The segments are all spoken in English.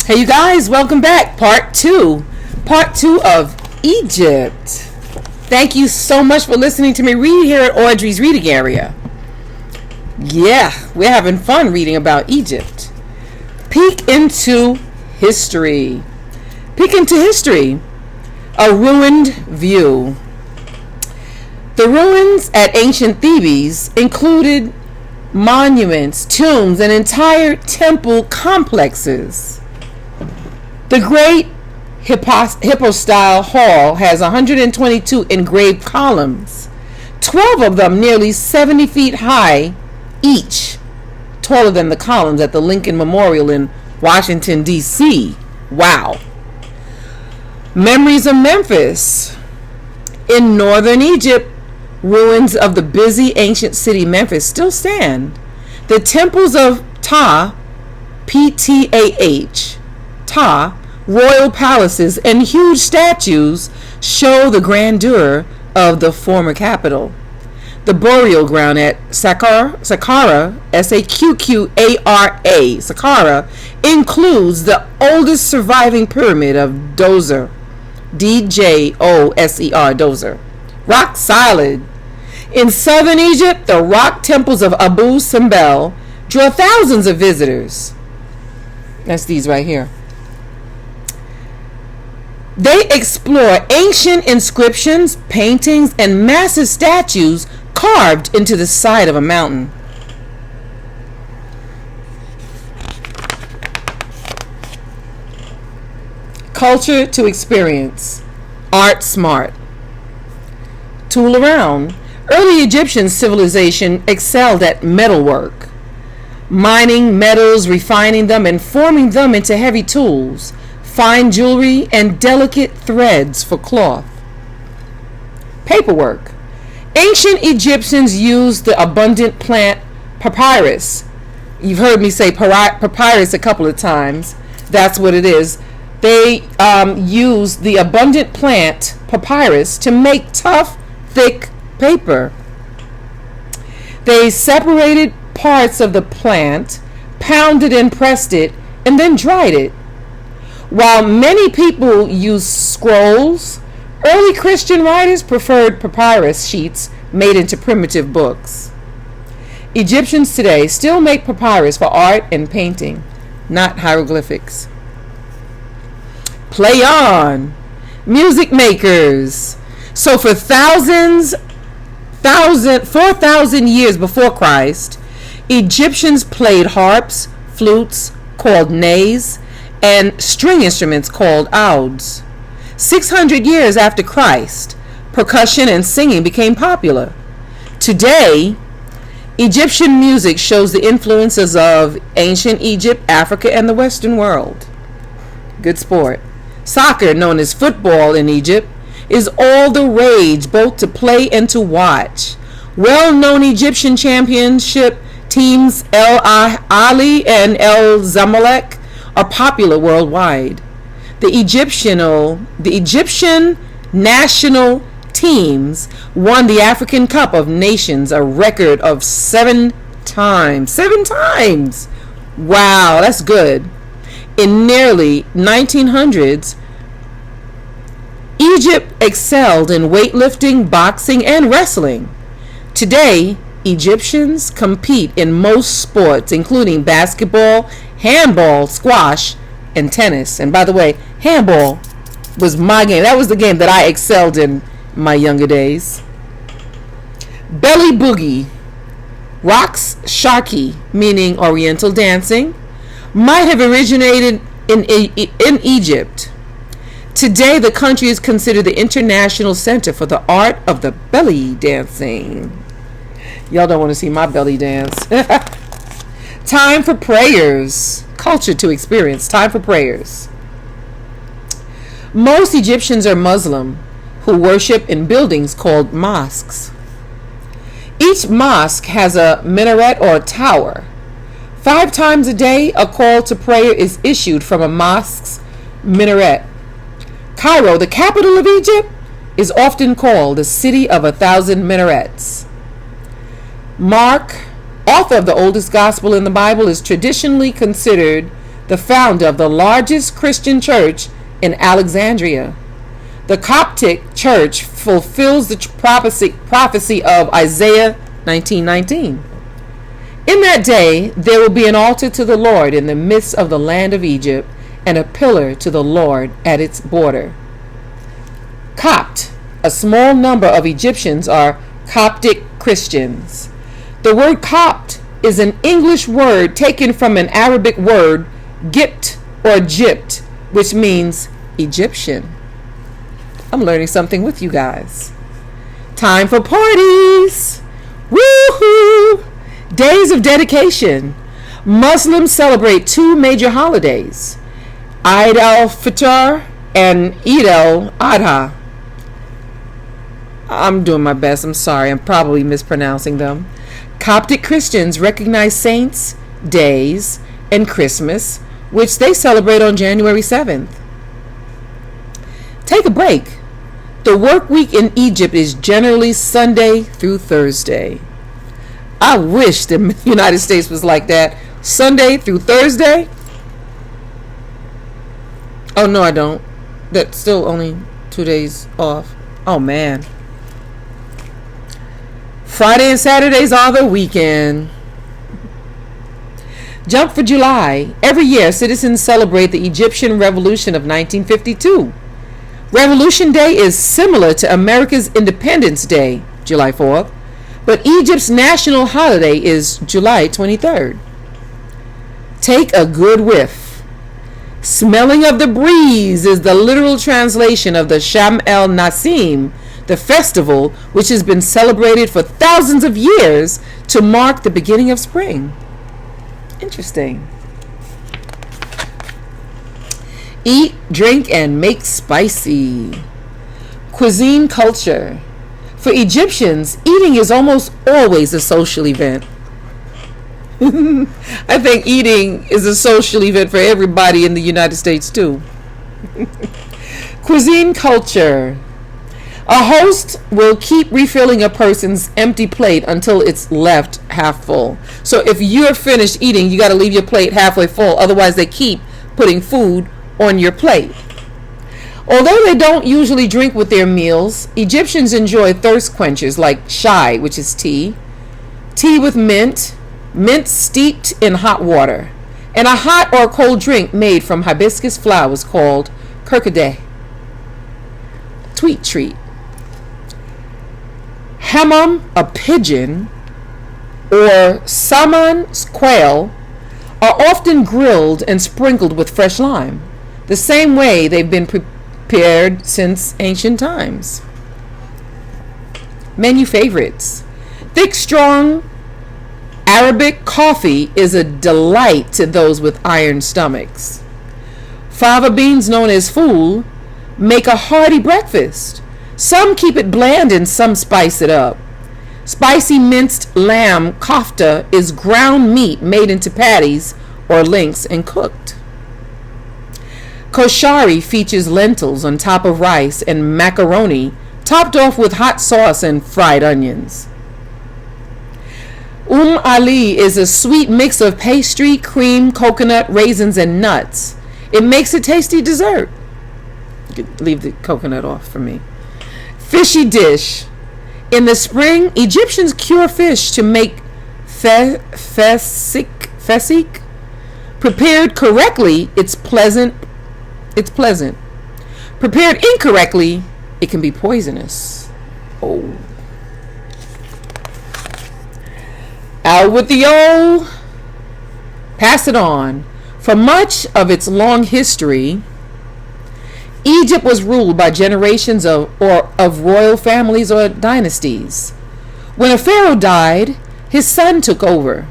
Hey, you guys, welcome back. Part two of Egypt. Thank you so much for listening to me read here at Audrey's reading area. Yeah, we're having fun reading about Egypt. Peek into history. A ruined view. The ruins at ancient Thebes included monuments, tombs, and entire temple complexes. The Great Hypostyle Hall has 122 engraved columns, 12 of them nearly 70 feet high each, taller than the columns at the Lincoln Memorial in Washington, D.C. Wow. Memories of Memphis. In northern Egypt, ruins of the busy ancient city Memphis still stand. The temples of Ptah, P-T-A-H, Ptah, royal palaces, and huge statues show the grandeur of the former capital. The burial ground at Saqqara, S-A-Q-Q-A-R-A, Saqqara, includes the oldest surviving pyramid of Djoser, D-J-O-S-E-R, Djoser. Rock solid. In southern Egypt, the rock temples of Abu Simbel draw thousands of visitors. That's these right here. They explore ancient inscriptions, paintings, and massive statues carved into the side of a mountain. Culture to experience. Art smart. Tool around. Early Egyptian civilization excelled at metalwork, mining metals, refining them, and forming them into heavy tools, fine jewelry, and delicate threads for cloth. Paperwork. Ancient Egyptians used the abundant plant papyrus. You've heard me say papyrus a couple of times. That's what it is. They used the abundant plant papyrus to make tough, thick paper. They separated parts of the plant, pounded and pressed it, and then dried it. While many people used scrolls, early Christian writers preferred papyrus sheets made into primitive books. Egyptians today still make papyrus for art and painting, not hieroglyphics. Play on. Music makers. So for 4,000 years before Christ, Egyptians played harps, flutes called nays, and string instruments called ouds. 600 years after Christ, percussion and singing became popular. Today, Egyptian music shows the influences of ancient Egypt, Africa, and the Western world. Good sport. Soccer, known as football in Egypt, is all the rage, both to play and to watch. Well-known Egyptian championship teams El Ahly and El Zamalek are popular worldwide. The Egyptian national teams won the African Cup of Nations a record of 7 times. 7 times! Wow, that's good. In nearly 1900s, Egypt excelled in weightlifting, boxing, and wrestling. Today, Egyptians compete in most sports, including basketball, handball, squash, and tennis. And by the way, handball was my game. That was the game that I excelled in my younger days. Belly boogie. Raqs sharki, meaning oriental dancing, might have originated in Egypt. Today, the country is considered the international center for the art of the belly dancing. Y'all don't want to see my belly dance. Time for prayers. Culture to experience. Time for prayers. Most Egyptians are Muslim who worship in buildings called mosques. Each mosque has a minaret or tower. 5 times a day, a call to prayer is issued from a mosque's minaret. Cairo, the capital of Egypt, is often called the city of 1,000 minarets. Mark, author of the oldest gospel in the Bible, is traditionally considered the founder of the largest Christian church in Alexandria. The Coptic church fulfills the prophecy of Isaiah 19:19. In that day there will be an altar to the Lord in the midst of the land of Egypt, and a pillar to the Lord at its border. Copt. A small number of Egyptians are Coptic Christians. The word Copt is an English word taken from an Arabic word, Gipt or Gypt, which means Egyptian. I'm learning something with you guys. Time for parties! Woohoo! Days of dedication. Muslims celebrate two major holidays, Eid al-Fitr and Eid al-Adha. I'm doing my best. I'm sorry. I'm probably mispronouncing them. Coptic Christians recognize saints, days, and Christmas, which they celebrate on January 7th. Take a break. The work week in Egypt is generally Sunday through Thursday. I wish the United States was like that. Sunday through Thursday? Oh, no, I don't. That's still only 2 days off. Oh, man. Friday and Saturdays are the weekend. Jump for July. Every year, citizens celebrate the Egyptian Revolution of 1952. Revolution Day is similar to America's Independence Day, July 4th, but Egypt's national holiday is July 23rd. Take a good whiff. Smelling of the breeze is the literal translation of the Sham el Nassim, the festival which has been celebrated for thousands of years to mark the beginning of spring. Interesting. Eat, drink, and make spicy. Cuisine culture. For Egyptians, eating is almost always a social event. I think eating is a social event for everybody in the United States too. Cuisine culture. A host will keep refilling a person's empty plate until it's left half full. So if you're finished eating, you got to leave your plate halfway full. Otherwise, they keep putting food on your plate. Although they don't usually drink with their meals, Egyptians enjoy thirst quenchers like shai, which is tea with mint steeped in hot water, and a hot or cold drink made from hibiscus flowers called kirkadeh. Tweet treat. Hammam, a pigeon, or saman, quail, are often grilled and sprinkled with fresh lime, the same way they've been prepared since ancient times. Menu favorites. Thick, strong Arabic coffee is a delight to those with iron stomachs. Fava beans, known as fool, make a hearty breakfast. Some keep it bland and some spice it up. Spicy minced lamb kofta is ground meat made into patties or links and cooked. Koshari features lentils on top of rice and macaroni, topped off with hot sauce and fried onions. Ali is a sweet mix of pastry, cream, coconut, raisins, and nuts. It makes a tasty dessert. You could leave the coconut off for me. Fishy dish. In the spring, Egyptians cure fish to make fesik. Prepared correctly, it's pleasant. Prepared incorrectly, it can be poisonous. Oh. Out with the old. Pass it on. For much of its long history, Egypt was ruled by generations of royal families or dynasties. When a pharaoh died, his son took over,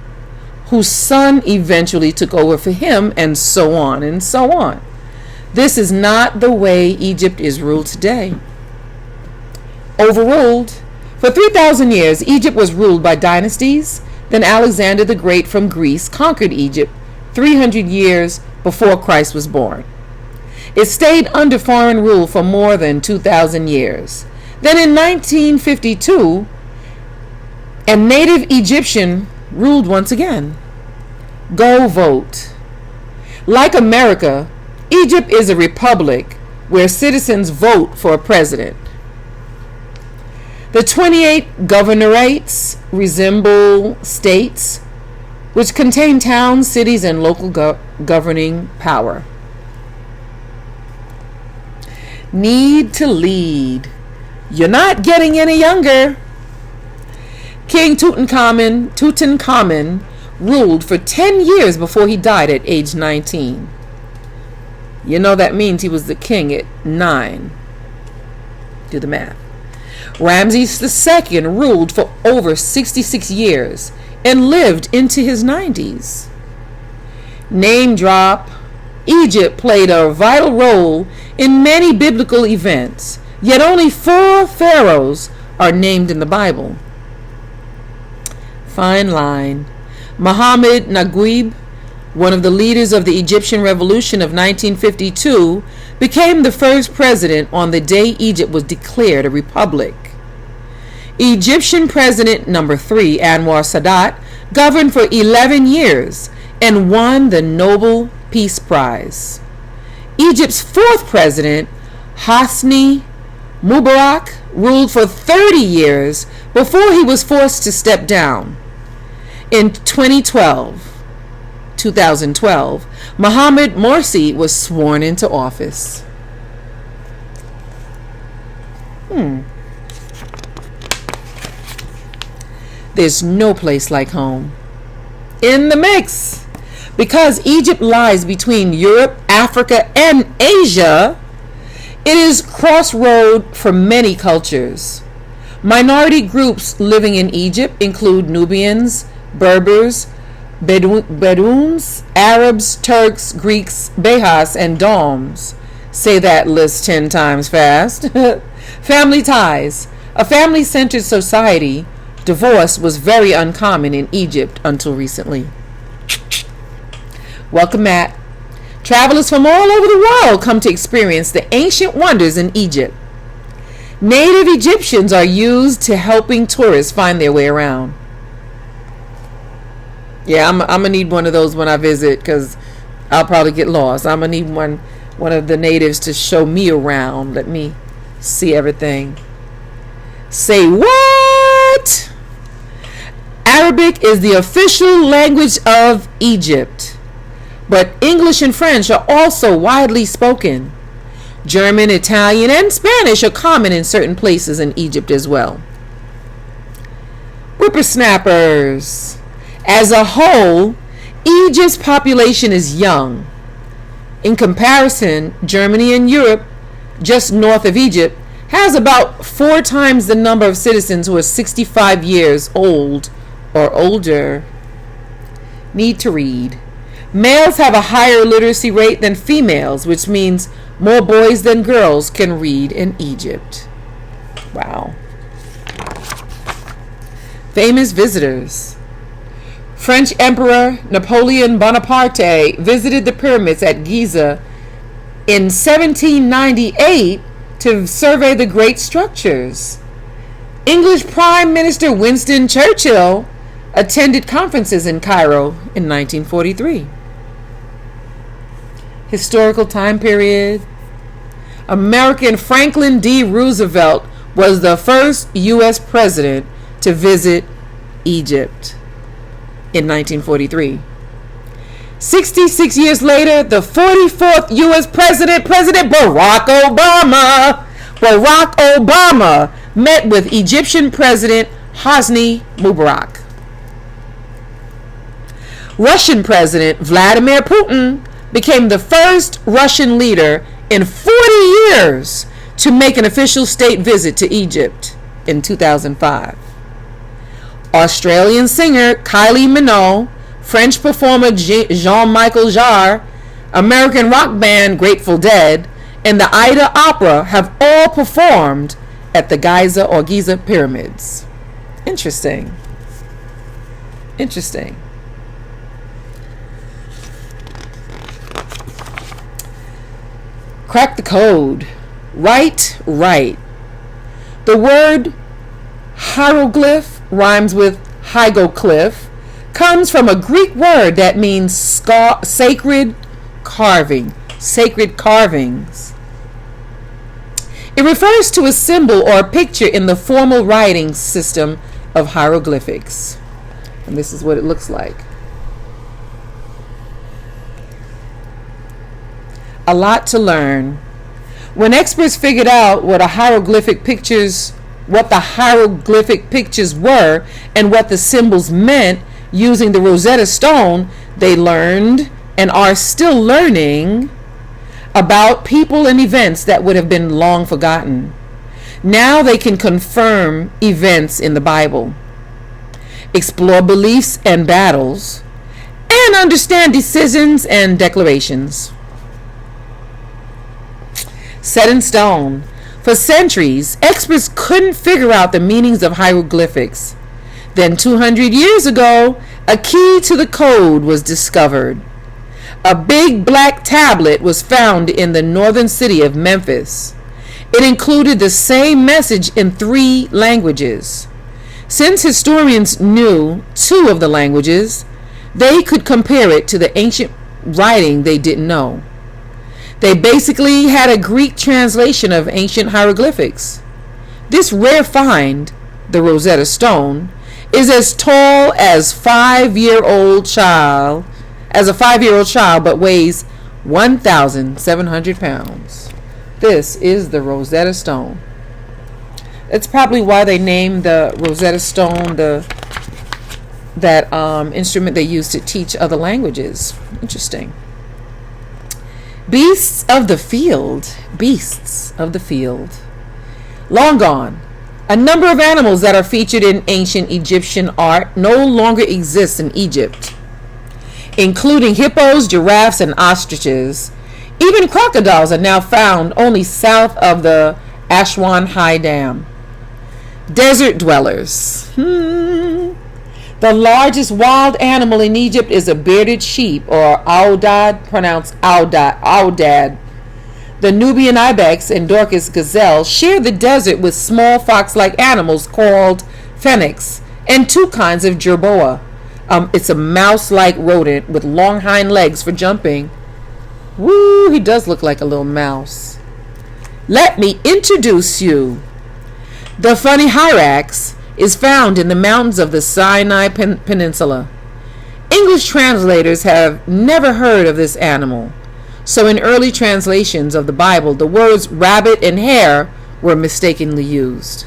whose son eventually took over for him, and so on and so on. This is not the way Egypt is ruled today. Overruled. For 3,000 years, Egypt was ruled by dynasties. Then Alexander the Great from Greece conquered Egypt 300 years before Christ was born. It stayed under foreign rule for more than 2,000 years. Then in 1952, a native Egyptian ruled once again. Go vote. Like America, Egypt is a republic where citizens vote for a president. The 28 governorates resemble states, which contain towns, cities, and local governing power. Need to lead. You're not getting any younger. King Tutankhamun ruled for 10 years before he died at age 19. You know that means he was the king at 9. Do the math. Ramses II ruled for over 66 years and lived into his 90s. Name drop. Egypt played a vital role in many biblical events, yet only 4 pharaohs are named in the Bible. Fine line. Muhammad Naguib, one of the leaders of the Egyptian Revolution of 1952, became the first president on the day Egypt was declared a republic. Egyptian President number 3, Anwar Sadat, governed for 11 years and won the Nobel Peace Prize. Egypt's 4th president, Hosni Mubarak, ruled for 30 years before he was forced to step down. In 2012, Mohamed Morsi was sworn into office. There's no place like home. In the mix. Because Egypt lies between Europe, Africa, and Asia, it is crossroad for many cultures. Minority groups living in Egypt include Nubians, Berbers, Bedouins, Arabs, Turks, Greeks, Behas, and Doms. Say that list 10 times fast. Family ties. A family-centered society, divorce was very uncommon in Egypt until recently. Welcome, Matt. Travelers from all over the world come to experience the ancient wonders in Egypt. Native Egyptians are used to helping tourists find their way around. Yeah, I'm going to need one of those when I visit because I'll probably get lost. I'm going to need one of the natives to show me around. Let me see everything. Say what? Arabic is the official language of Egypt. But English and French are also widely spoken. German, Italian, and Spanish are common in certain places in Egypt as well. Whippersnappers. As a whole, Egypt's population is young. In comparison, Germany and Europe, just north of Egypt, has about 4 times the number of citizens who are 65 years old or older. Need to read. Males have a higher literacy rate than females, which means more boys than girls can read in Egypt. Wow. Famous visitors. French Emperor Napoleon Bonaparte visited the pyramids at Giza in 1798 to survey the great structures. English Prime Minister Winston Churchill attended conferences in Cairo in 1943. Historical time period. American Franklin D. Roosevelt was the first U.S. president to visit Egypt in 1943. 66 years later, the 44th U.S. president, President Barack Obama, met with Egyptian President Hosni Mubarak. Russian President Vladimir Putin became the first Russian leader in 40 years to make an official state visit to Egypt in 2005. Australian singer Kylie Minogue, French performer Jean-Michel Jarre, American rock band Grateful Dead, and the Aida Opera have all performed at the Giza pyramids. Interesting. Crack the code. Right. The word hieroglyph rhymes with hygoglyph, comes from a Greek word that means sacred sacred carvings. It refers to a symbol or a picture in the formal writing system of hieroglyphics. And this is what it looks like. A lot to learn. When experts figured out what the hieroglyphic pictures were and what the symbols meant using the Rosetta Stone, they learned and are still learning about people and events that would have been long forgotten. Now they can confirm events in the Bible, explore beliefs and battles, and understand decisions and declarations. Set in stone. For centuries, experts couldn't figure out the meanings of hieroglyphics. Then 200 years ago, a key to the code was discovered. A big black tablet was found in the northern city of Memphis. It included the same message in 3 languages. Since historians knew 2 of the languages, they could compare it to the ancient writing they didn't know. They basically had a Greek translation of ancient hieroglyphics. This rare find, the Rosetta Stone, is as tall as a 5-year-old child, but weighs 1,700 pounds. This is the Rosetta Stone. That's probably why they named the Rosetta Stone that instrument they used to teach other languages. Interesting. Beasts of the field. Long gone. A number of animals that are featured in ancient Egyptian art no longer exist in Egypt, including hippos, giraffes, and ostriches. Even crocodiles are now found only south of the Aswan High Dam. Desert dwellers. The largest wild animal in Egypt is a bearded sheep, or aoudad, pronounced aoudad. The Nubian ibex and Dorcas gazelle share the desert with small fox-like animals called phoenix and 2 kinds of jerboa. It's a mouse-like rodent with long hind legs for jumping. Woo, he does look like a little mouse. Let me introduce you. The funny hyrax is found in the mountains of the Sinai Peninsula. English translators have never heard of this animal, so in early translations of the Bible, the words rabbit and hare were mistakenly used.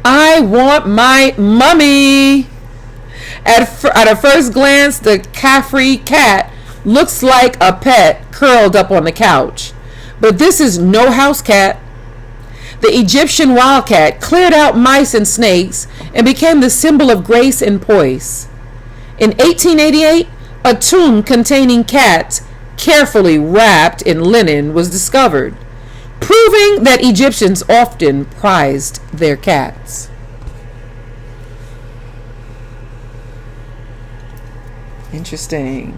I want my mummy. At a first glance, the Khafre cat looks like a pet curled up on the couch, but this is no house cat. The Egyptian wildcat cleared out mice and snakes and became the symbol of grace and poise. In 1888, a tomb containing cats carefully wrapped in linen was discovered, proving that Egyptians often prized their cats. Interesting.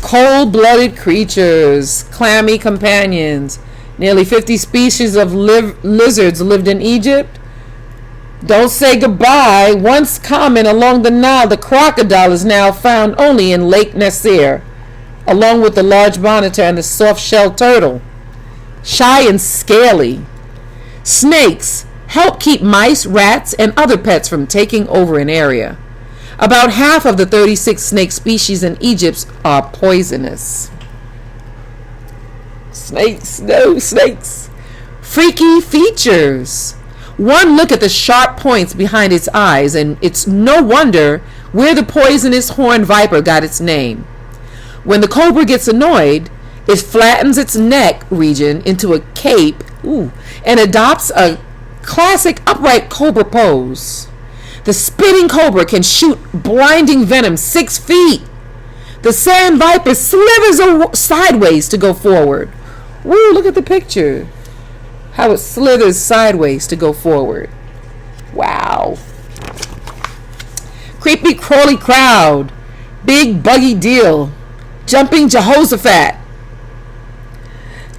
Cold-blooded creatures, clammy companions. Nearly 50 species of lizards lived in Egypt. Don't say goodbye. Once common along the Nile, the crocodile is now found only in Lake Nasser, along with the large monitor and the soft-shelled turtle. Shy and scaly. Snakes help keep mice, rats, and other pets from taking over an area. About half of the 36 snake species in Egypt are poisonous. Snakes, no snakes. Freaky features. One look at the sharp points behind its eyes, and it's no wonder where the poisonous horned viper got its name. When the cobra gets annoyed, it flattens its neck region into a cape, and adopts a classic upright cobra pose. The spitting cobra can shoot blinding venom 6 feet. The sand viper slithers sideways to go forward. Woo, look at the picture. How it slithers sideways to go forward. Wow. Creepy crawly crowd. Big buggy deal. Jumping Jehoshaphat.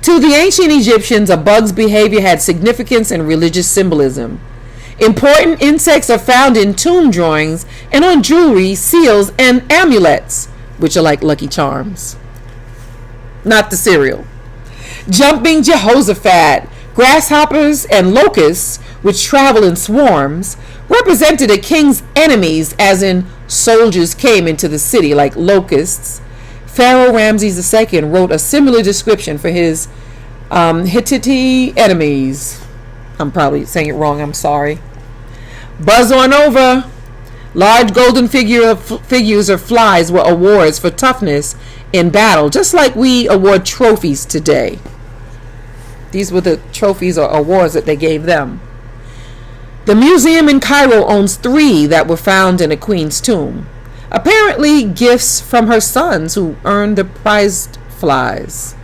To the ancient Egyptians, a bug's behavior had significance and religious symbolism. Important insects are found in tomb drawings and on jewelry, seals, and amulets, which are like Lucky Charms. Not the cereal. Jumping Jehoshaphat, grasshoppers, and locusts, which travel in swarms, represented a king's enemies, as in soldiers came into the city like locusts. Pharaoh Ramses II wrote a similar description for his Hittite enemies. I'm probably saying it wrong, I'm sorry. Buzz on over. Large golden figures or flies were awards for toughness in battle, just like we award trophies today. These were the trophies or awards that they gave them. The museum in Cairo owns 3 that were found in a queen's tomb. Apparently gifts from her sons who earned the prized flies.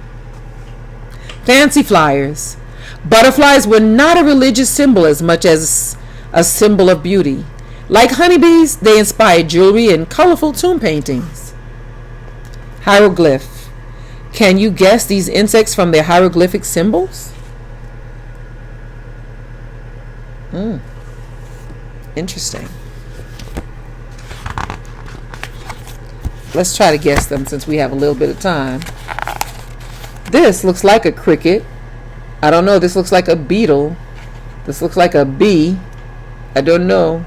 Fancy flyers. Butterflies were not a religious symbol as much as a symbol of beauty. Like honeybees, they inspired jewelry and colorful tomb paintings. Hieroglyph. Can you guess these insects from their hieroglyphic symbols? Interesting. Let's try to guess them since we have a little bit of time. This looks like a cricket. I don't know. This looks like a beetle. This looks like a bee. I don't know.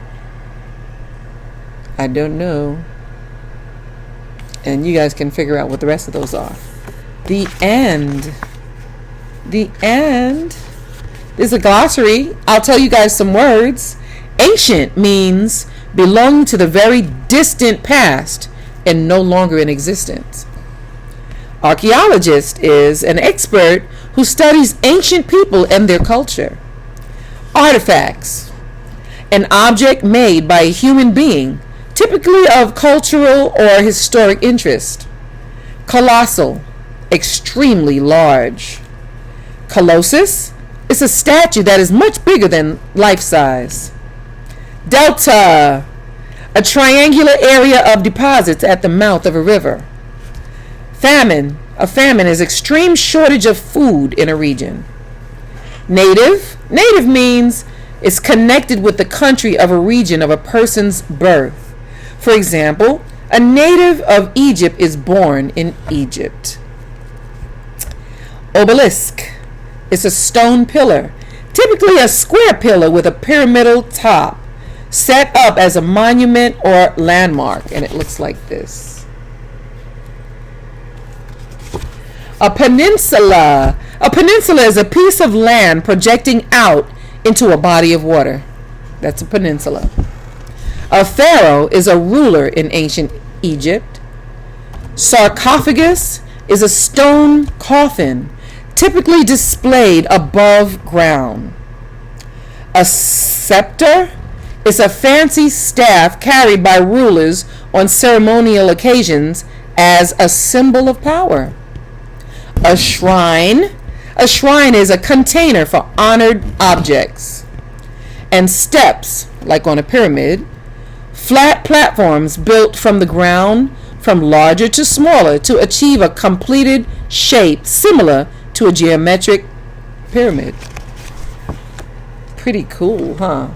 And you guys can figure out what the rest of those are. The end. There's a glossary. I'll tell you guys some words. Ancient means belonging to the very distant past and no longer in existence. Archaeologist is an expert who studies ancient people and their culture. Artifacts. An object made by a human being, typically of cultural or historic interest. Colossal. Extremely large. Colossus is a statue that is much bigger than life size. Delta. A triangular area of deposits at the mouth of a river. Famine. A famine is extreme shortage of food in a region. Native. Native means it's connected with the country of a region of a person's birth. For example, a native of Egypt is born in Egypt. Obelisk. It's a stone pillar, typically a square pillar with a pyramidal top, set up as a monument or landmark, and it looks like this. A peninsula. A peninsula is a piece of land projecting out into a body of water. That's a peninsula. A pharaoh is a ruler in ancient Egypt. Sarcophagus is a stone coffin, typically displayed above ground. A scepter is a fancy staff carried by rulers on ceremonial occasions as a symbol of power. A shrine. A shrine is a container for honored objects. And steps, like on a pyramid, flat platforms built from the ground, from larger to smaller, to achieve a completed shape similar to a geometric pyramid. Pretty cool, huh?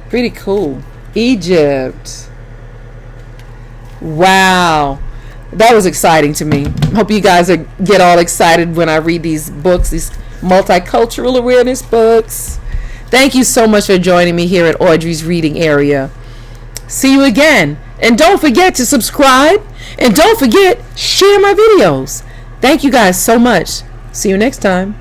Pretty cool. Egypt. Wow. That was exciting to me. Hope you guys get all excited when I read these books, these multicultural awareness books. Thank you so much for joining me here at Audrey's Reading Area. See you again. And don't forget to subscribe. And don't forget, share my videos. Thank you guys so much. See you next time.